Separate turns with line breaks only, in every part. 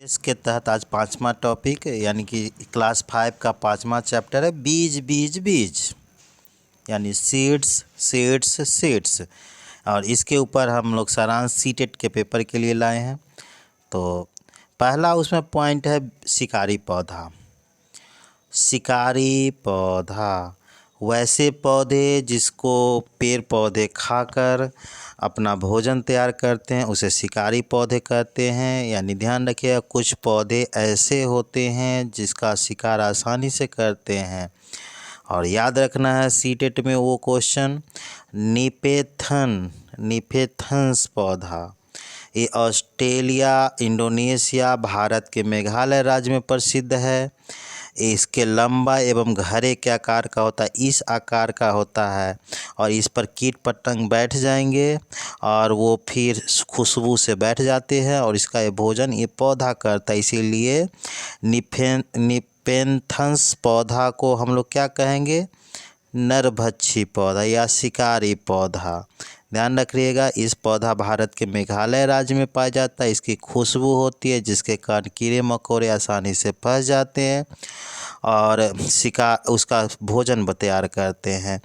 इसके तहत आज पांचवा टॉपिक यानी कि क्लास 5 का पांचवा चैप्टर है बीज बीज बीज यानी सीड्स सीड्स सीड्स। और इसके ऊपर हम लोग सारांश सीटेट के पेपर के लिए लाए हैं। तो पहला उसमें पॉइंट है शिकारी पौधा। शिकारी पौधा वैसे पौधे जिसको पेड़ पौधे खाकर अपना भोजन तैयार करते हैं उसे शिकारी पौधे कहते हैं। यानी ध्यान रखिएगा, कुछ पौधे ऐसे होते हैं जिसका शिकार आसानी से करते हैं। और याद रखना है सीटेट में वो क्वेश्चन, निपेथन्स पौधा, ये ऑस्ट्रेलिया, इंडोनेशिया, भारत के मेघालय राज्य में प्रसिद्ध है। इसके लंबा एवं घरे के आकार का होता है, इस आकार का होता है और इस पर कीट पतंग बैठ जाएंगे और वो फिर खुशबू से बैठ जाते हैं और इसका ये भोजन ये पौधा करता है। इसीलिए निपेथन्स पौधा को हम लोग क्या कहेंगे, नरभक्षी पौधा या शिकारी पौधा। ध्यान रखिएगा, इस पौधा भारत के मेघालय राज्य में पाया जाता है। इसकी खुशबू होती है जिसके कारण कीड़े मकोड़े आसानी से फंस जाते हैं और उसका भोजन तैयार करते हैं।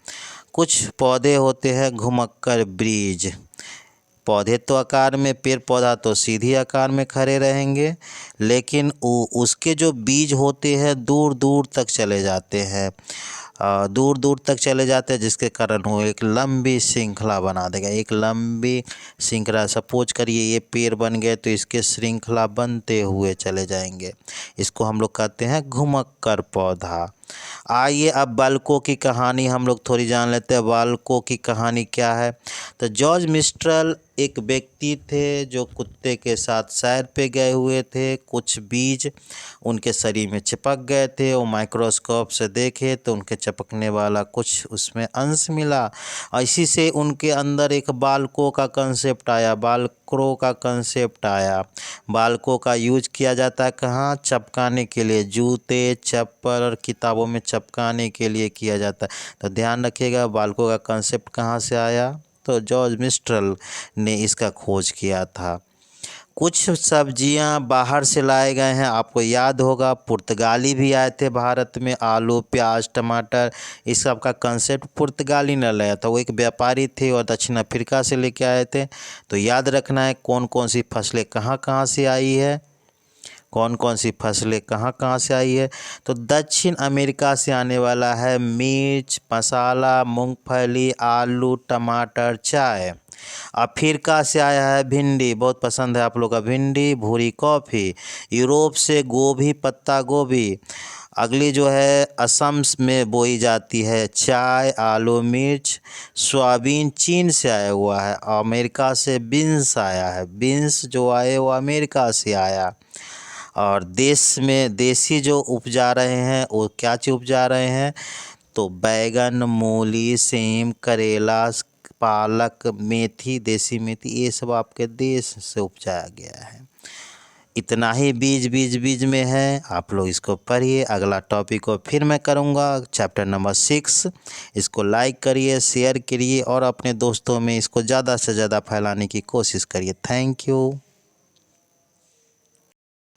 कुछ पौधे होते हैं घुमक्कर ब्रीज पौधे, तो आकार में पेड़ पौधा तो सीधी आकार में खड़े रहेंगे, लेकिन उसके जो बीज होते हैं दूर दूर तक चले जाते हैं, दूर दूर तक चले जाते हैं, जिसके कारण वो एक लंबी श्रृंखला बना देगा। एक लंबी श्रृंखला, सपोज करिए ये पेड़ बन गए तो इसके श्रृंखला बनते हुए चले जाएंगे। इसको हम लोग कहते हैं घुमक्कर पौधा। आइए अब बालकों की कहानी हम लोग थोड़ी जान लेते हैं। बालकों की कहानी क्या है, तो जॉर्ज मिस्ट्रल एक व्यक्ति थे जो कुत्ते के साथ सैर पे गए हुए थे। कुछ बीज उनके शरीर में चिपक गए थे, वो माइक्रोस्कोप से देखे तो उनके चिपकने वाला कुछ उसमें अंश मिला। इसी से उनके अंदर एक बालकों का कंसेप्ट आया, बालकों का कंसेप्ट आया। बालकों का यूज किया जाता है कहाँ, चिपकाने के लिए, जूते चप्पल और किताबों में चिपकाने के लिए किया जाता है। तो ध्यान रखिएगा बालकों का कंसेप्ट कहाँ से आया, तो जॉर्ज मिस्ट्रल ने इसका खोज किया था। कुछ सब्जियां बाहर से लाए गए हैं, आपको याद होगा पुर्तगाली भी आए थे भारत में, आलू प्याज टमाटर, इस सब का कंसेप्ट पुर्तगाली ने लाया था। वो एक व्यापारी थे और दक्षिण अफ्रीका से लेके आए थे। तो याद रखना है कौन कौन सी फसलें कहाँ कहाँ से आई है, कौन कौन सी फसलें कहाँ कहाँ से आई है। तो दक्षिण अमेरिका से आने वाला है मिर्च मसाला मूंगफली आलू टमाटर चाय। अफ्रीका से आया है भिंडी, बहुत पसंद है आप लोग का भिंडी, भूरी कॉफ़ी। यूरोप से गोभी पत्ता गोभी। अगली जो है असम में बोई जाती है चाय आलू मिर्च। सोयाबीन चीन से आया हुआ है। अमेरिका से बीन्स आया है, बीन्स जो आए वो अमेरिका से आया। और देश में देसी जो उपजा रहे हैं वो क्या चीज़ उपजा रहे हैं, तो बैगन मूली सेम करेला पालक मेथी, देसी मेथी, ये सब आपके देश से उपजाया गया है। इतना ही बीज बीज बीज में है, आप लोग इसको पढ़िए। अगला टॉपिक को फिर मैं करूँगा चैप्टर नंबर 6। इसको लाइक करिए शेयर करिए और अपने दोस्तों में इसको ज़्यादा से ज़्यादा फैलाने की कोशिश करिए। Thank you.